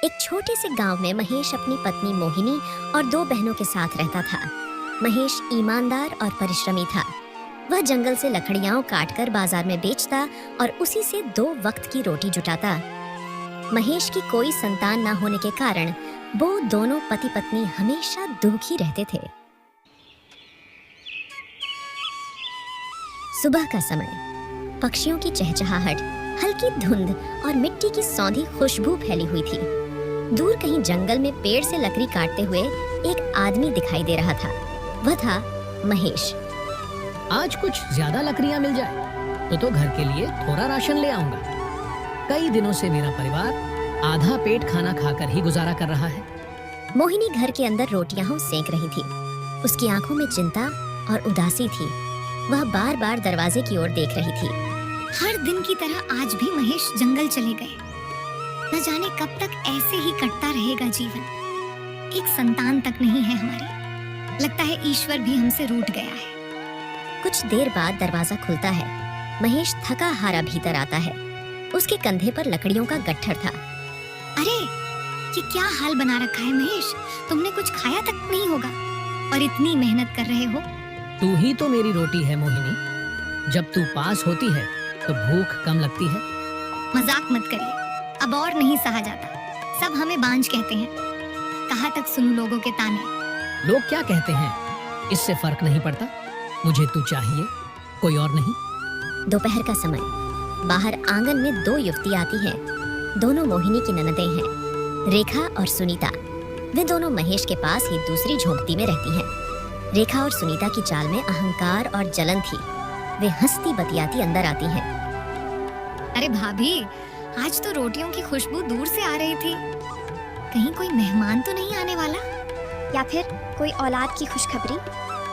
एक छोटे से गांव में महेश अपनी पत्नी मोहिनी और 2 बहनों के साथ रहता था। महेश ईमानदार और परिश्रमी था। वह जंगल से लकड़ियां काटकर बाजार में बेचता और उसी से 2 वक्त की रोटी जुटाता। महेश की कोई संतान न होने के कारण वो दोनों पति पत्नी हमेशा दुखी रहते थे। सुबह का समय, पक्षियों की चहचहाहट, हल्की धुंध और मिट्टी की सौंधी खुशबू फैली हुई थी। दूर कहीं जंगल में पेड़ से लकड़ी काटते हुए एक आदमी दिखाई दे रहा था। वह था महेश। आज कुछ ज्यादा लकड़ियां मिल जाए तो घर के लिए थोड़ा राशन ले आऊंगा। कई दिनों से मेरा परिवार आधा पेट खाना खाकर ही गुजारा कर रहा है। मोहिनी घर के अंदर रोटियां सेंक रही थी। उसकी आंखों में चिंता और उदासी थी। वह बार बार दरवाजे की ओर देख रही थी। हर दिन की तरह आज भी महेश जंगल चले गए। न जाने कब तक ऐसे ही कटता रहेगा जीवन। एक संतान तक नहीं है हमारी। लगता है ईश्वर भी हमसे रूठ गया है। कुछ देर बाद दरवाजा खुलता है। महेश थका हारा भीतर आता है। उसके कंधे पर लकड़ियों का गट्ठर था। अरे, ये क्या हाल बना रखा है महेश? तुमने कुछ खाया तक नहीं होगा और इतनी मेहनत कर रहे हो। तू ही तो मेरी रोटी है मोहिनी। जब तू पास होती है तो भूख कम लगती है। मजाक मत करिए, अब और नहीं सहा जाता। सब हमें बांझ कहते हैं। कहाँ तक सुनूं लोगों के ताने। लोग क्या कहते हैं, इससे फर्क नहीं पड़ता। मुझे तू चाहिए, कोई और नहीं। दोपहर का समय, बाहर आंगन में 2 युवती आती हैं। दोनों मोहिनी की ननदें हैं, रेखा और सुनीता। वे दोनों महेश के पास ही दूसरी झोंपड़ी में रहती हैं। रेखा और सुनीता की चाल में अहंकार और जलन थी। वे हंसती बतियाती अंदर आती हैं। अरे भाभी, आज तो रोटियों की खुशबू दूर से आ रही थी। कहीं कोई मेहमान तो नहीं आने वाला? या फिर कोई औलाद की खुशखबरी?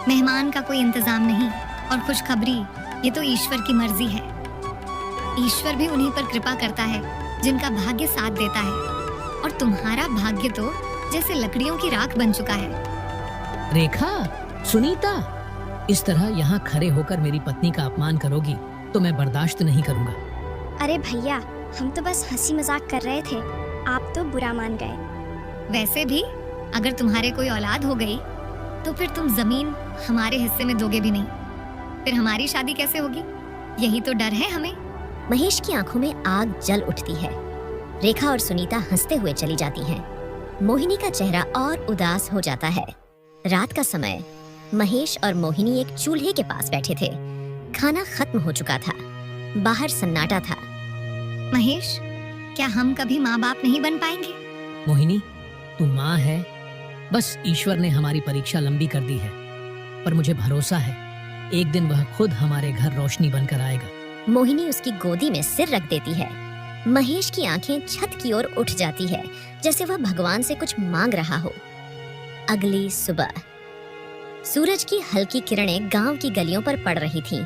मेहमान का कोई इंतजाम नहीं और खुशखबरी, ये तो ईश्वर की मर्जी है। ईश्वर भी उन्हीं पर कृपा करता है जिनका भाग्य साथ देता है। और तुम्हारा भाग्य तो जैसे लकड़ियों की राख बन चुका है। रेखा, सुनीता, इस तरह यहाँ खड़े होकर मेरी पत्नी का अपमान करोगी तो मैं बर्दाश्त नहीं करूँगा। अरे भैया, हम तो बस हंसी मजाक कर रहे थे, आप तो बुरा मान गए। वैसे भी अगर तुम्हारे कोई औलाद हो गई तो फिर तुम जमीन हमारे हिस्से में दोगे भी नहीं। फिर हमारी शादी कैसे होगी? यही तो डर है हमें। महेश की आंखों में आग जल उठती है। रेखा और सुनीता हंसते हुए चली जाती हैं। मोहिनी का चेहरा और उदास हो जाता है। रात का समय, महेश और मोहिनी एक चूल्हे के पास बैठे थे। खाना खत्म हो चुका था। बाहर सन्नाटा था। महेश, क्या हम कभी माँ बाप नहीं बन पाएंगे? मोहिनी, तू माँ है। बस ईश्वर ने हमारी परीक्षा लंबी कर दी है, पर मुझे भरोसा है एक दिन वह खुद हमारे घर रोशनी बनकर आएगा। मोहिनी उसकी गोदी में सिर रख देती है। महेश की आंखें छत की ओर उठ जाती है, जैसे वह भगवान से कुछ मांग रहा हो। अगली सुबह, सूरज की हल्की किरणें गांव की गलियों पर पड़ रही थीं।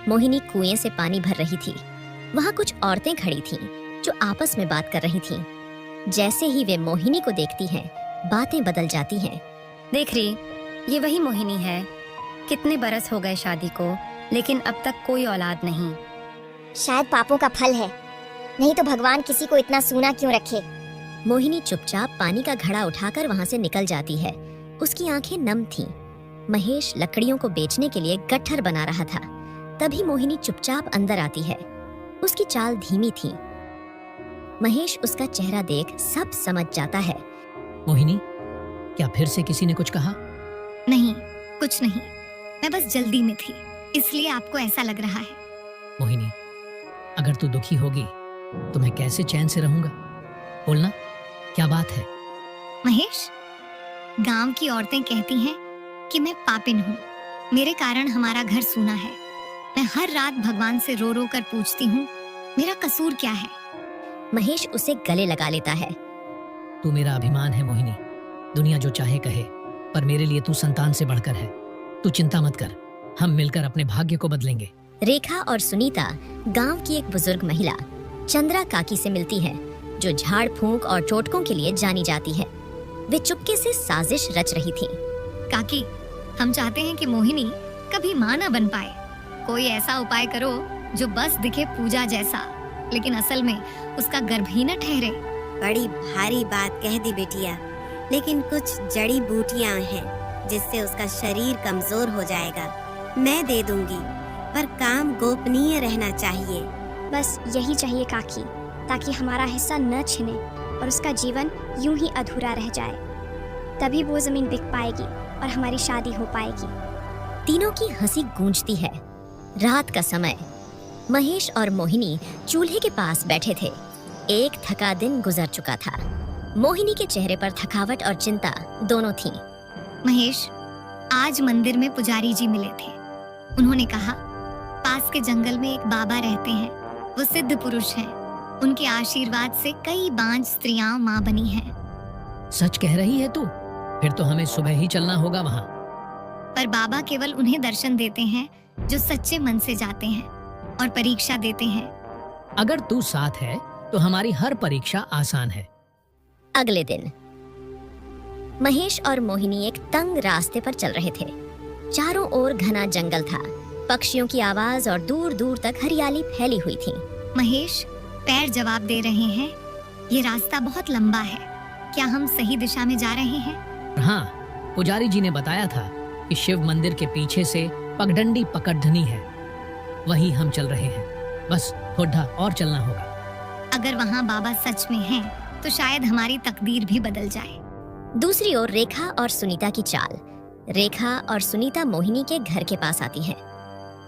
मोहिनी कुएं से पानी भर रही थी। वहां कुछ औरतें खड़ी थीं, जो आपस में बात कर रही थीं। जैसे ही वे मोहिनी को देखती हैं, बातें बदल जाती हैं। देख रही, ये वही मोहिनी है। कितने बरस हो गए शादी को, लेकिन अब तक कोई औलाद नहीं। शायद पापों का फल है, नहीं तो भगवान किसी को इतना सूना क्यों रखे। मोहिनी चुपचाप पानी का घड़ा उठाकर वहां से निकल जाती है। उसकी आंखें नम थीं। महेश लकड़ियों को बेचने के लिए गट्ठर बना रहा था। तभी मोहिनी चुपचाप अंदर आती है। उसकी चाल धीमी थी। महेश उसका चेहरा देख सब समझ जाता है। मोहिनी, क्या फिर से किसी ने कुछ कहा? नहीं, कुछ नहीं। मैं बस जल्दी में थी, इसलिए आपको ऐसा लग रहा है। मोहिनी, अगर तू दुखी होगी तो मैं कैसे चैन से रहूंगा? बोलना, क्या बात है? महेश, गांव की औरतें कहती हैं कि मैं पापिन हूँ। मेरे कारण हमारा घर सूना है। मैं हर रात भगवान से रो रो कर पूछती हूँ, मेरा कसूर क्या है? महेश उसे गले लगा लेता है। तू मेरा अभिमान है मोहिनी। दुनिया जो चाहे कहे, पर मेरे लिए तू संतान से बढ़कर है। तू चिंता मत कर, हम मिलकर अपने भाग्य को बदलेंगे। रेखा और सुनीता गांव की एक बुजुर्ग महिला चंद्रा काकी से मिलती है, जो झाड़ फूंक और टोटकों के लिए जानी जाती है। वे चुपके से साजिश रच रही थी। काकी, हम चाहते हैं कि मोहिनी कभी माँ न बन पाए। कोई ऐसा उपाय करो जो बस दिखे पूजा जैसा, लेकिन असल में उसका गर्भ ही न ठहरे। बड़ी भारी बात कह दी बिटिया, लेकिन कुछ जड़ी बूटियां हैं जिससे उसका शरीर कमजोर हो जाएगा। मैं दे दूंगी, पर काम गोपनीय रहना चाहिए। बस यही चाहिए काकी, ताकि हमारा हिस्सा न छिने और उसका जीवन यूं ही अधूरा रह जाए। तभी वो जमीन बिक पाएगी और हमारी शादी हो पाएगी। तीनों की हंसी गूंजती है। रात का समय। महेश और मोहिनी चूल्हे के पास बैठे थे। एक थका दिन गुजर चुका था। मोहिनी के चेहरे पर थकावट और चिंता दोनों थीं। महेश, आज मंदिर में पुजारी जी मिले थे। उन्होंने कहा, पास के जंगल में एक बाबा रहते हैं। वो सिद्ध पुरुष हैं। उनके आशीर्वाद से कई बांझ स्त्रियां मां बनी हैं। सच कह रही है तू? फिर तो हमें सुबह ही चलना होगा वहाँ। पर बाबा केवल उन्हें दर्शन देते हैं जो सच्चे मन से जाते हैं और परीक्षा देते हैं। अगर तू साथ है तो हमारी हर परीक्षा आसान है। अगले दिन महेश और मोहिनी एक तंग रास्ते पर चल रहे थे। चारों ओर घना जंगल था। पक्षियों की आवाज और दूर दूर तक हरियाली फैली हुई थी। महेश, पैर जवाब दे रहे हैं, ये रास्ता बहुत लंबा है। क्या हम सही दिशा में जा रहे हैं? हाँ, पुजारी जी ने बताया था कि शिव मंदिर के पीछे से पगडंडी पकड़धनी है। वही हम चल रहे हैं। बस थोड़ा और चलना होगा। अगर वहाँ बाबा सच में हैं, तो शायद हमारी तकदीर भी बदल जाए। दूसरी ओर रेखा और सुनीता की चाल। रेखा और सुनीता मोहिनी के घर के पास आती हैं।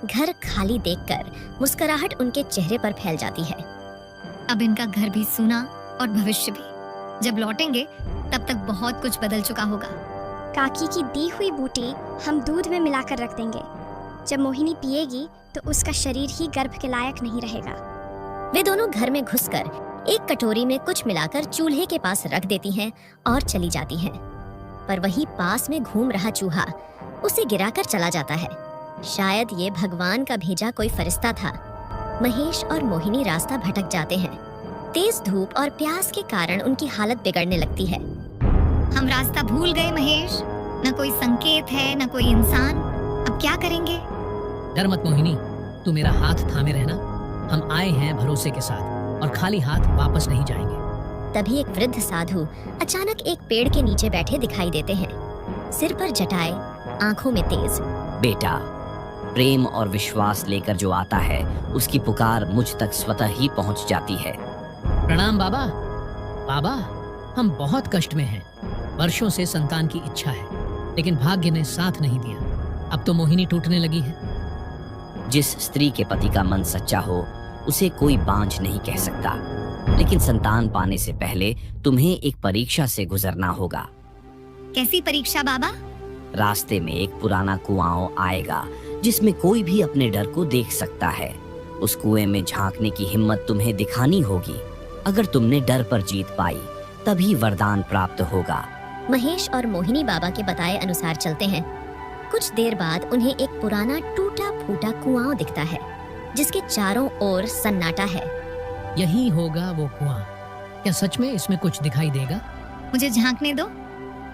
घर खाली देखकर मुस्कुराहट उनके चेहरे पर फैल जाती है। अब इनका घर भी सूना और भविष्य भी। जब लौटेंगे तब तक बहुत कुछ बदल चुका होगा। काकी की दी हुई बूटी हम दूध में मिलाकर रख देंगे। जब मोहिनी पिएगी तो उसका शरीर ही गर्भ के लायक नहीं रहेगा। वे दोनों घर में घुसकर एक कटोरी में कुछ मिलाकर चूल्हे के पास रख देती हैं और चली जाती हैं। पर वहीं पास में घूम रहा चूहा उसे गिराकर चला जाता है। शायद ये भगवान का भेजा कोई फरिश्ता था। महेश और मोहिनी रास्ता भटक जाते हैं। तेज धूप और प्यास के कारण उनकी हालत बिगड़ने लगती है। हम रास्ता भूल गए महेश। न कोई संकेत है, न कोई इंसान। अब क्या करेंगे? डर मत मोहिनी, तू मेरा हाथ थामे रहना। हम आए हैं भरोसे के साथ और खाली हाथ वापस नहीं जाएंगे। तभी एक वृद्ध साधु अचानक एक पेड़ के नीचे बैठे दिखाई देते हैं। सिर पर जटाए, आंखों में तेज। बेटा, प्रेम और विश्वास लेकर जो आता है उसकी पुकार मुझ तक स्वतः ही पहुंच जाती है। प्रणाम बाबा। बाबा, हम बहुत कष्ट में हैं। वर्षों से संतान की इच्छा है, लेकिन भाग्य ने साथ नहीं दिया। अब तो मोहिनी टूटने लगी है। जिस स्त्री के पति का मन सच्चा हो उसे कोई बांझ नहीं कह सकता, लेकिन संतान पाने से पहले तुम्हें एक परीक्षा से गुजरना होगा। कैसी परीक्षा बाबा? रास्ते में एक पुराना कुआं आएगा जिसमें कोई भी अपने डर को देख सकता है। उस कुएं में झांकने की हिम्मत तुम्हें दिखानी होगी। अगर तुमने डर पर जीत पाई तभी वरदान प्राप्त होगा। महेश और मोहिनी बाबा के बताए अनुसार चलते हैं। कुछ देर बाद उन्हें एक पुराना टूटा फूटा कुआं दिखता है जिसके चारों ओर सन्नाटा है। यही होगा वो कुआं। क्या सच में इसमें कुछ दिखाई देगा? मुझे झांकने दो।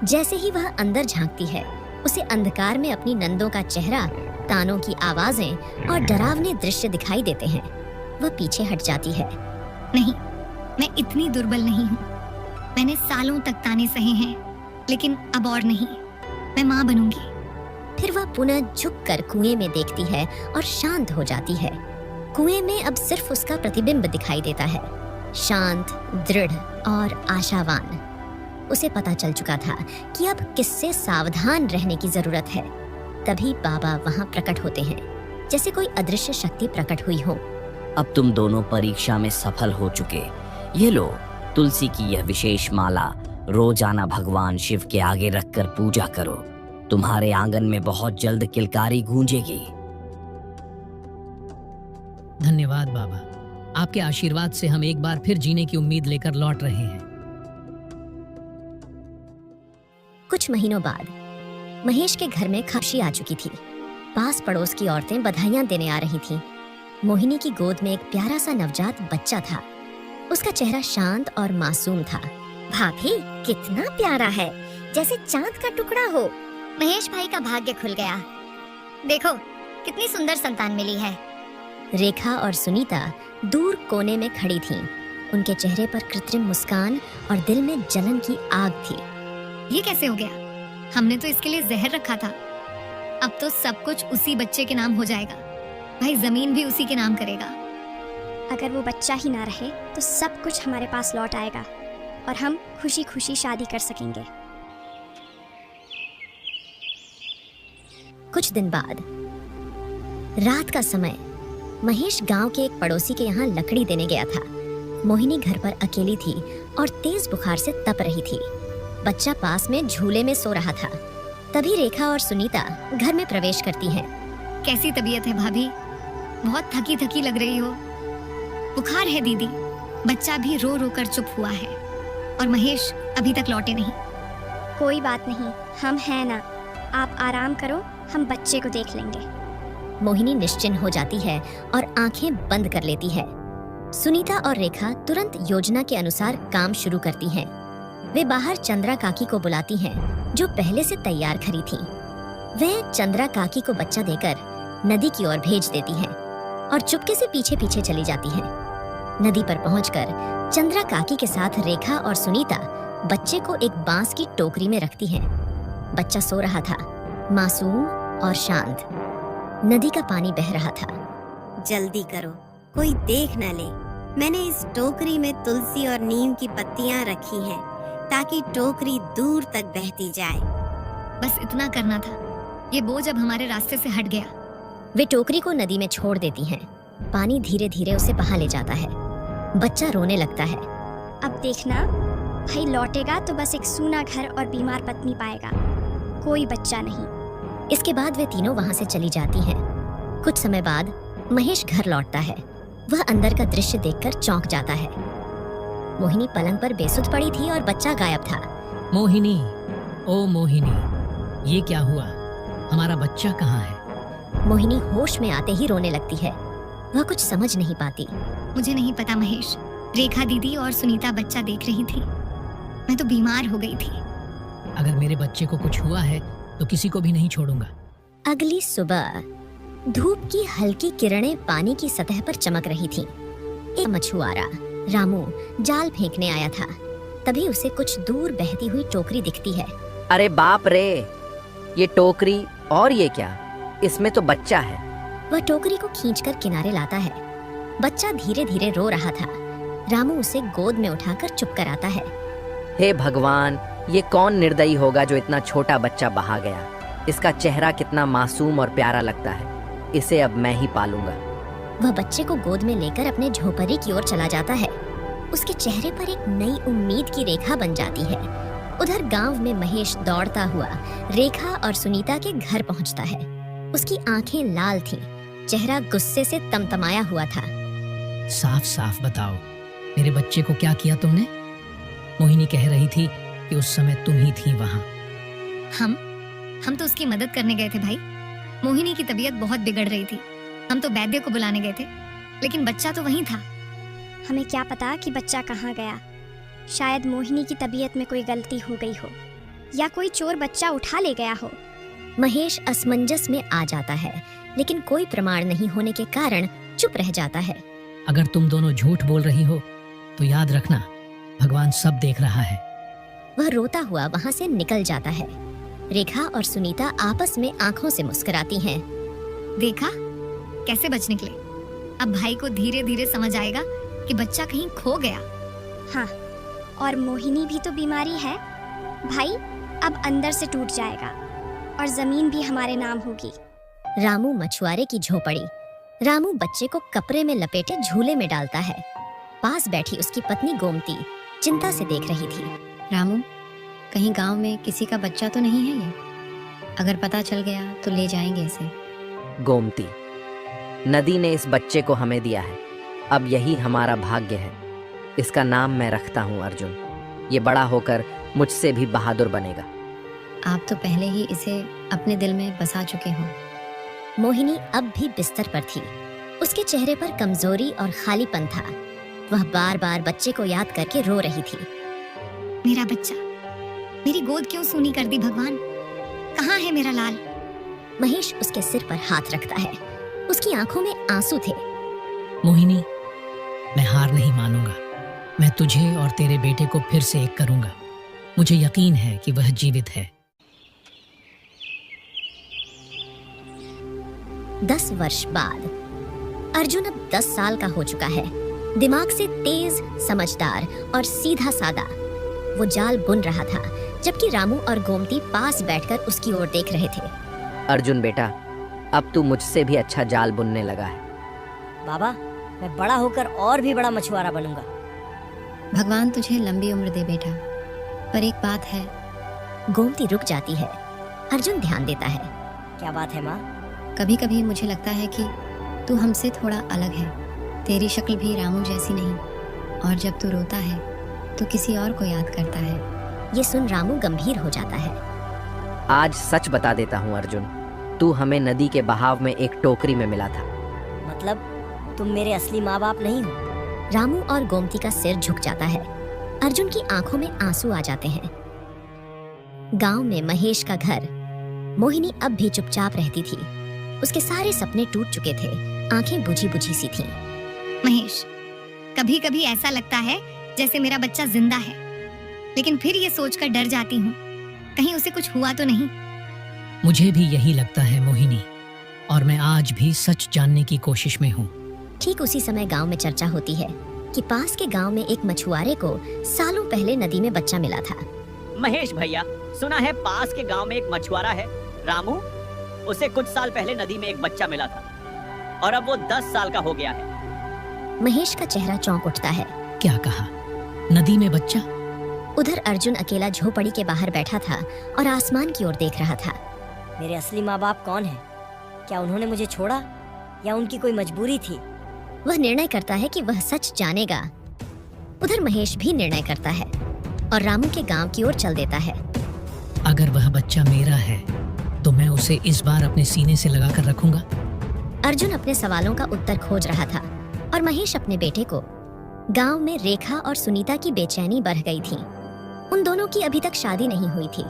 जैसे ही वह अंदर झांकती है, उसे अंधकार में अपनी नंदों का चेहरा, तानों की आवाजें और डरावने दृश्य दिखाई देते हैं। वह पीछे हट जाती है। नहीं, मैं इतनी दुर्बल नहीं हूँ। मैंने सालों तक ताने सहे हैं, लेकिन अब और नहीं। मैं माँ बनूंगी। फिर वह पुनः झुककर कुएं में देखती है और शांत हो जाती है। कुएं में अब सिर्फ उसका प्रतिबिंब दिखाई देता है, शांत, दृढ़ और आशावान। उसे पता चल चुका था कि अब किससे सावधान रहने की जरूरत है। तभी बाबा वहां प्रकट होते हैं, जैसे कोई अदृश्य शक्ति प्रकट हुई हो। अब तुम दोनों परीक्षा में सफल हो चुके। ये लो, तुलसी की यह विशेष माला रोजाना भगवान शिव के आगे रखकर पूजा करो। तुम्हारे आंगन में बहुत जल्द किलकारी गूंजेगी। धन्यवाद बाबा। आपके आशीर्वाद से हम एक बार फिर जीने की उम्मीद लेकर लौट रहे हैं। कुछ महीनों बाद महेश के घर में खुशी आ चुकी थी। पास पड़ोस की औरतें बधाइयां देने आ रही थीं। मोहिनी की गोद में एक प्यारा सा नवजात बच्चा था। उसका चेहरा शांत और मासूम था। भाभी, कितना प्यारा है, जैसे चांद का टुकड़ा हो। महेश भाई का भाग्य खुल गया। देखो, कितनी सुंदर संतान मिली है। रेखा और सुनीता दूर कोने में खड़ी थीं। उनके चेहरे पर कृत्रिम मुस्कान और दिल में जलन की आग थी। ये कैसे हो गया? हमने तो इसके लिए जहर रखा था। अब तो सब कुछ उसी बच्चे के नाम हो जाएगा। भाई जमीन भी उसी के नाम करेगा। अगर वो बच्चा ही ना रहे तो सब कुछ हमारे पास लौट आएगा और हम खुशी खुशी शादी कर सकेंगे। कुछ दिन बाद रात का समय, महेश गांव के एक पड़ोसी के यहाँ लकड़ी देने गया था। मोहिनी घर पर अकेली थी और तेज बुखार से तप रही थी। बच्चा पास में झूले में सो रहा था। तभी रेखा और सुनीता घर में प्रवेश करती हैं। कैसी तबीयत है भाभी? बहुत थकी थकी लग रही हो। बुखार है दीदी। बच्चा भी रो रो कर चुप हुआ है और महेश अभी तक लौटे नहीं। कोई बात नहीं, हम हैं ना। आप आराम करो, हम बच्चे को देख लेंगे। मोहिनी निश्चिंत हो जाती है और आंखें बंद कर लेती है। सुनीता और रेखा तुरंत योजना के अनुसार काम शुरू करती हैं। वे बाहर चंद्रा काकी को बुलाती हैं, जो पहले से तैयार खड़ी थी। वे चंद्रा काकी को बच्चा देकर नदी की ओर भेज देती हैं और चुपके से पीछे पीछे चली जाती हैं। नदी पर पहुंचकर चंद्रा काकी के साथ रेखा और सुनीता बच्चे को एक बांस की टोकरी में रखती हैं। बच्चा सो रहा था, मासूम और शांत। नदी का पानी बह रहा था। जल्दी करो, कोई देख न ले। मैंने इस टोकरी में तुलसी और नीम की पत्तियां रखी हैं ताकि टोकरी दूर तक बहती जाए। बस इतना करना था। ये बोझ अब हमारे रास्ते से हट गया। वे टोकरी को नदी में छोड़ देती हैं। पानी धीरे धीरे उसे बहा ले जाता है। बच्चा रोने लगता है। अब देखना, भाई लौटेगा तो बस एक सूना घर और बीमार पत्नी पाएगा, कोई बच्चा नहीं। इसके बाद वे तीनों वहां से चली जाती हैं। कुछ समय बाद महेश घर लौटता है। वह अंदर का दृश्य देखकर चौंक जाता है। मोहिनी पलंग पर बेसुध पड़ी थी और बच्चा गायब था। मोहिनी, ओ मोहिनी, ये क्या हुआ? हमारा बच्चा कहाँ है? मोहिनी होश में आते ही रोने लगती है। वह कुछ समझ नहीं पाती। मुझे नहीं पता महेश। रेखा दीदी और सुनीता बच्चा देख रही थी। मैं तो बीमार हो गई थी। अगर मेरे बच्चे को कुछ हुआ है तो किसी को भी नहीं छोड़ूंगा। अगली सुबह धूप की हल्की किरणें पानी की सतह पर चमक रही थीं। एक मछुआरा रामू जाल फेंकने आया था। तभी उसे कुछ दूर बहती हुई टोकरी दिखती है। अरे बाप रे, ये टोकरी और ये क्या? इसमें तो बच्चा है। वह टोकरी को खींचकर किनारे लाता है। बच्चा धीरे धीरे रो रहा था। रामू उसे गोद में उठाकर चुप कराता है। हे भगवान, ये कौन निर्दयी होगा जो इतना छोटा बच्चा बहा गया। इसका चेहरा कितना मासूम और प्यारा लगता है। इसे अब मैं ही पालूंगा। वह बच्चे को गोद में लेकर अपने झोपड़ी की ओर चला जाता है। उसके चेहरे पर एक नई उम्मीद की रेखा बन जाती है। उधर गांव में महेश दौड़ता हुआ रेखा और सुनीता के घर पहुंचता है। उसकी आंखें लाल थीं, चेहरा गुस्से से तमतमाया हुआ था। साफ साफ बताओ, मेरे बच्चे को क्या किया तुमने? मोहिनी कह रही थी कि उस समय तुम ही थी वहाँ। हम तो उसकी मदद करने गए थे भाई। मोहिनी की तबीयत बहुत बिगड़ रही थी। हम तो वैद्य को बुलाने गए थे, लेकिन बच्चा तो वहीं था। हमें क्या पता कि बच्चा कहाँ गया। शायद मोहिनी की तबीयत में कोई गलती हो गई हो या कोई चोर बच्चा उठा ले गया हो। महेश असमंजस में आ जाता है, लेकिन कोई प्रमाण नहीं होने के कारण चुप रह जाता है। अगर तुम दोनों झूठ बोल रही हो तो याद रखना, भगवान सब देख रहा है। वह रोता हुआ वहां से निकल जाता है। रेखा और सुनीता आपस में आंखों से मुस्कुराती हैं। देखा कैसे बच निकले। अब भाई को धीरे धीरे समझ आएगा कि बच्चा कहीं खो गया। हाँ, और मोहिनी भी तो बीमारी है। भाई अब अंदर से टूट जाएगा और जमीन भी हमारे नाम होगी। रामू मछुआरे की झोपड़ी। रामू बच्चे को कपड़े में लपेटे झूले में डालता है। पास बैठी उसकी पत्नी गोमती चिंता से देख रही थी। रामू, कहीं गांव में किसी का बच्चा तो नहीं है ये? अगर पता चल गया तो ले जाएंगे इसे। गोमती, नदी ने इस बच्चे को हमें दिया है। अब यही हमारा भाग्य है। इसका नाम मैं रखता हूँ अर्जुन। ये बड़ा होकर मुझसे भी बहादुर बनेगा। आप तो पहले ही इसे अपने दिल में बसा चुके हो। मोहिनी अब भी बिस्तर पर थी। उसके चेहरे पर कमजोरी और खालीपन था। वह बार बार बच्चे को याद करके रो रही थी। मेरा बच्चा, मेरी गोद क्यों सूनी कर दी भगवान? कहाँ है मेरा लाल? महेश उसके सिर पर हाथ रखता है। उसकी आंखों में आंसू थे। मोहिनी, मैं हार नहीं मानूंगा। मैं तुझे और तेरे बेटे को फिर से एक करूंगा। मुझे यकीन है कि वह जीवित है। 10 वर्ष बाद अर्जुन अब 10 साल का हो चुका है। दिमाग से तेज, समझदार और सीधा सादा। वो जाल बुन रहा था जबकि रामू और गोमती पास बैठकर उसकी ओर देख रहे थे। अर्जुन बेटा, अब तू मुझसे भी अच्छा जाल बुनने लगा है। बाबा, मैं बड़ा होकर और भी बड़ा मछुआरा बनूंगा। भगवान तुझे लंबी उम्र दे बेटा, पर एक बात है। गोमती रुक जाती है। अर्जुन ध्यान देता है। क्या बात है माँ? कभी कभी मुझे लगता है कि तू हमसे थोड़ा अलग है। तेरी शक्ल भी रामू जैसी नहीं, और जब तू रोता है तो किसी और को याद करता है। ये सुन रामू गंभीर हो जाता है। आज सच बता देता हूँ अर्जुन, तू हमें नदी के बहाव में एक टोकरी में मिला था। मतलब तुम मेरे असली माँ बाप नहीं हो? रामू और गोमती का सिर झुक जाता है। अर्जुन की आंखों में आंसू आ जाते हैं। गांव में महेश का घर। मोहिनी अब भी चुपचाप रहती थी। उसके सारे सपने टूट चुके थे। आंखें बुझी बुझी सी थीं। महेश, कभी कभी ऐसा लगता है जैसे मेरा बच्चा जिंदा है, लेकिन फिर ये सोचकर डर जाती हूँ कहीं उसे कुछ हुआ तो नहीं। मुझे भी यही लगता है मोहिनी, और मैं आज भी सच जानने की कोशिश में हूँ। ठीक उसी समय गांव में चर्चा होती है कि पास के गांव में एक मछुआरे को सालों पहले नदी में बच्चा मिला था। महेश भैया, सुना है पास के गांव में एक मछुआरा है रामू। उसे कुछ साल पहले नदी में एक बच्चा मिला था और अब वो 10 साल का हो गया है। महेश का चेहरा चौंक उठता है। क्या कहा? नदी में बच्चा? उधर अर्जुन अकेला झोपड़ी के बाहर बैठा था और आसमान की ओर देख रहा था। मेरे असली माँ बाप कौन है? क्या उन्होंने मुझे छोड़ा या उनकी कोई मजबूरी थी? वह निर्णय करता है कि वह सच जानेगा। उधर महेश भी निर्णय करता है और रामू के गांव की ओर चल देता है। अगर वह बच्चा मेरा है तो मैं उसे इस बार अपने सीने से लगा कर रखूंगा। अर्जुन अपने सवालों का उत्तर खोज रहा था और महेश अपने बेटे को। गांव में रेखा और सुनीता की बेचैनी बढ़ गई थी। उन दोनों की अभी तक शादी नहीं हुई थी,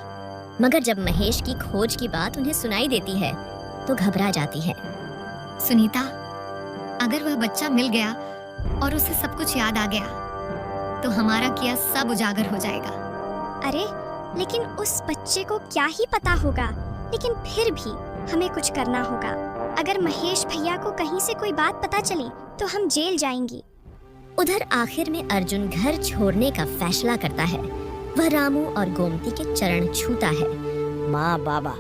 मगर जब महेश की खोज की बात उन्हें सुनाई देती है तो घबरा जाती है। सुनीता, अगर वह बच्चा मिल गया और उसे सब कुछ याद आ गया तो हमारा किया सब उजागर हो जाएगा। अरे, लेकिन उस बच्चे को क्या ही पता होगा। लेकिन फिर भी हमें कुछ करना होगा। अगर महेश भैया को कहीं से कोई बात पता चली तो हम जेल जाएंगी। उधर आखिर में अर्जुन घर छोड़ने का फैसला करता है। वह रामू और गोमती के चरण छूता है। माँ, बाबा,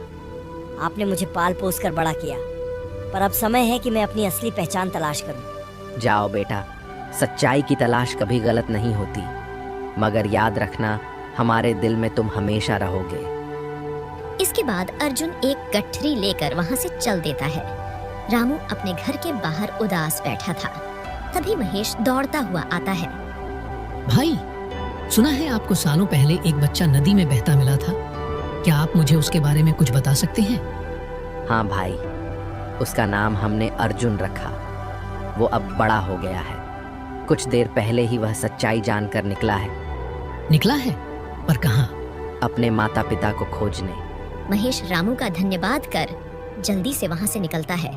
आपने मुझे पाल पोस कर बड़ा किया, पर अब समय है कि मैं अपनी असली पहचान तलाश करूं। जाओ बेटा, सच्चाई की तलाश कभी गलत नहीं होती, मगर याद रखना हमारे दिल में तुम हमेशा रहोगे। इसके बाद अर्जुन एक गठरी लेकर वहां से चल देता है। रामू अपने घर के बाहर उदास बैठा था। तभी महेश दौड़ता हुआ आता है। भाई, सुना है आपको सालों पहले एक बच्चा नदी में बहता मिला था। क्या आप मुझे उसके बारे में कुछ बता सकते हैं? हाँ भाई, उसका नाम हमने अर्जुन रखा। वो अब बड़ा हो गया है। कुछ देर पहले ही वह सच्चाई जानकर निकला है। निकला है? पर कहाँ? अपने माता पिता को खोजने। महेश रामू का धन्यवाद कर जल्दी से वहां से निकलता है।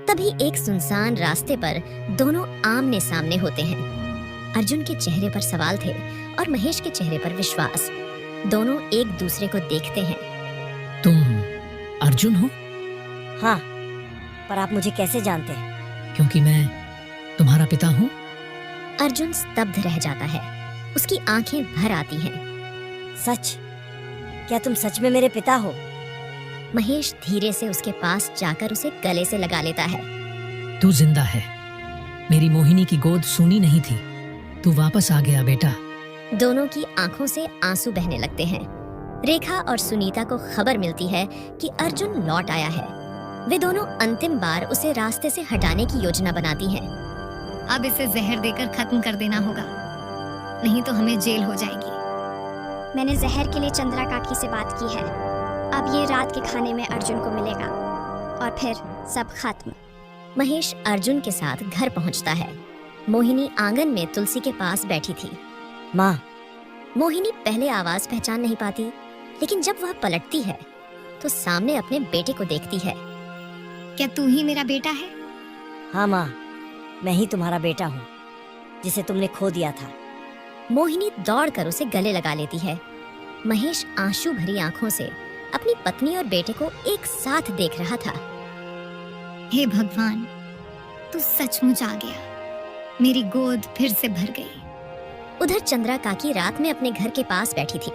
तभी एक सुनसान रास्ते पर दोनों आमने सामने होते हैं। अर्जुन के चेहरे पर सवाल थे और महेश के चेहरे पर विश्वास। दोनों एक दूसरे को देखते हैं। तुम अर्जुन हो? हाँ, पर आप मुझे कैसे जानते हैं? क्योंकि मैं तुम्हारा पिता हूँ। अर्जुन स्तब्ध रह जाता है। उसकी आंखें भर आती हैं। सच? क्या तुम सच में मेरे पिता हो? महेश धीरे से उसके पास जाकर उसे गले से लगा लेता है। तू जिंदा है। मेरी मोहिनी की गोद सूनी नहीं थी। तू वापस आ गया बेटा। दोनों की आंखों से आंसू बहने लगते हैं। रेखा और सुनीता को खबर मिलती है कि अर्जुन लौट आया है। वे दोनों अंतिम बार उसे रास्ते से हटाने की योजना बनाती हैं। अब इसे जहर देकर खत्म कर देना होगा, नहीं तो हमें जेल हो जाएगी। मैंने जहर के लिए चंद्रा काकी से बात की है। अब ये रात के खाने में अर्जुन को मिलेगा और फिर सब खत्म। महेश अर्जुन के साथ घर पहुंचता है। मोहिनी आंगन में तुलसी के पास बैठी थी। माँ, मोहिनी पहले आवाज पहचान नहीं पाती, लेकिन जब वह पलटती है तो सामने अपने बेटे को देखती है। क्या तू ही मेरा बेटा है? हाँ माँ, मैं ही तुम्हारा बेटा हूँ जिसे तुमने खो दिया था। मोहिनी दौड़कर उसे गले लगा लेती है। महेश आंसू भरी आंखों से अपनी पत्नी और बेटे को एक साथ देख रहा था। हे भगवान, तू सचमुच आ गया। मेरी गोद फिर से भर गई। उधर चंद्रा काकी रात में अपने घर के पास बैठी थी।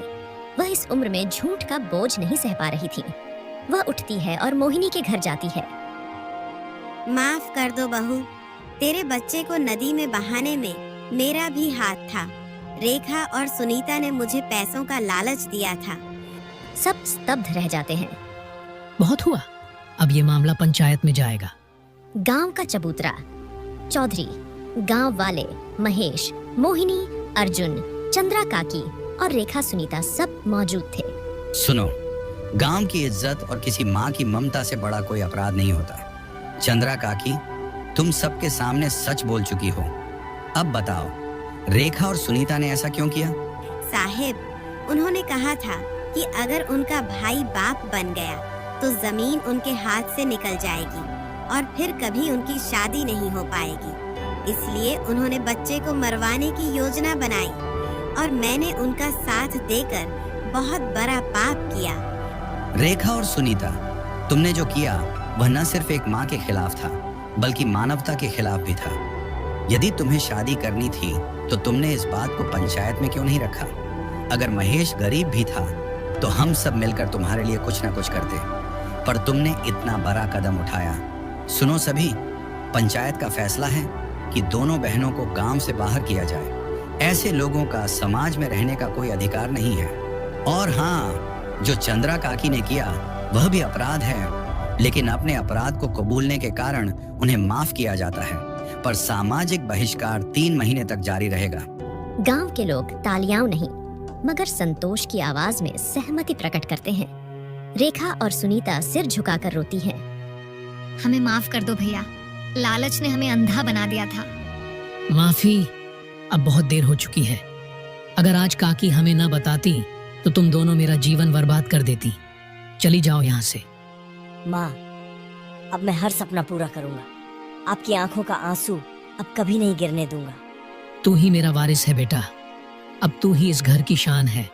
वह इस उम्र में झूठ का बोझ नहीं सह पा रही थी। वह उठती है और मोहिनी के घर जाती है। माफ कर दो बहू, तेरे बच्चे को नदी में बहाने में मेरा भी हाथ था। रेखा और सुनीता ने मुझे पैसों का लालच दिया था। सब स्तब्ध रह जाते हैं। बहुत हुआ, अब ये मामला पंचायत में जाएगा। गांव का चबूतरा, चौधरी, गांव वाले, महेश, मोहिनी, अर्जुन, चंद्रा काकी और रेखा सुनीता सब मौजूद थे। सुनो, गांव की इज्जत और किसी माँ की ममता से बड़ा कोई अपराध नहीं होता। चंद्रा काकी, तुम सबके सामने सच बोल चुकी हो। अब बताओ, रेखा और सुनीता ने ऐसा क्यों किया? साहिब, उन्होंने कहा था कि अगर उनका भाई बाप बन गया तो जमीन उनके हाथ से निकल जाएगी और फिर कभी उनकी शादी नहीं हो पाएगी। इसलिए उन्होंने बच्चे को मरवाने की योजना बनाई और मैंने उनका साथ देकर बहुत बड़ा पाप किया। रेखा और सुनीता, तुमने जो किया वह न सिर्फ एक माँ के खिलाफ था बल्कि मानवता के खिलाफ भी था। यदि तुम्हें शादी करनी थी तो तुमने इस बात को पंचायत में क्यों नहीं रखा? अगर महेश गरीब भी था तो हम सब मिलकर तुम्हारे लिए कुछ न कुछ करते, पर तुमने इतना बड़ा कदम उठाया। सुनो सभी, पंचायत का फैसला है कि दोनों बहनों को गांव से बाहर किया जाए। ऐसे लोगों का समाज में रहने का कोई अधिकार नहीं है। और हाँ, जो चंद्रा काकी ने किया वह भी अपराध है, लेकिन अपने अपराध को कबूलने के कारण उन्हें माफ किया जाता है, पर सामाजिक बहिष्कार 3 महीने तक जारी रहेगा। गांव के लोग तालियां नहीं मगर संतोष की आवाज में सहमति प्रकट करते हैं। रेखा और सुनीता सिर झुकाकर रोती हैं। हमें माफ कर दो भैया, लालच ने हमें अंधा बना दिया था। माफी, अब बहुत देर हो चुकी है। अगर आज काकी हमें न बताती तो तुम दोनों मेरा जीवन बर्बाद कर देती। चली जाओ यहाँ से। माँ, अब मैं हर सपना पूरा करूंगा। आपकी आंखों का आंसू अब कभी नहीं गिरने दूंगा। तू ही मेरा वारिस है बेटा, अब तू ही इस घर की शान है।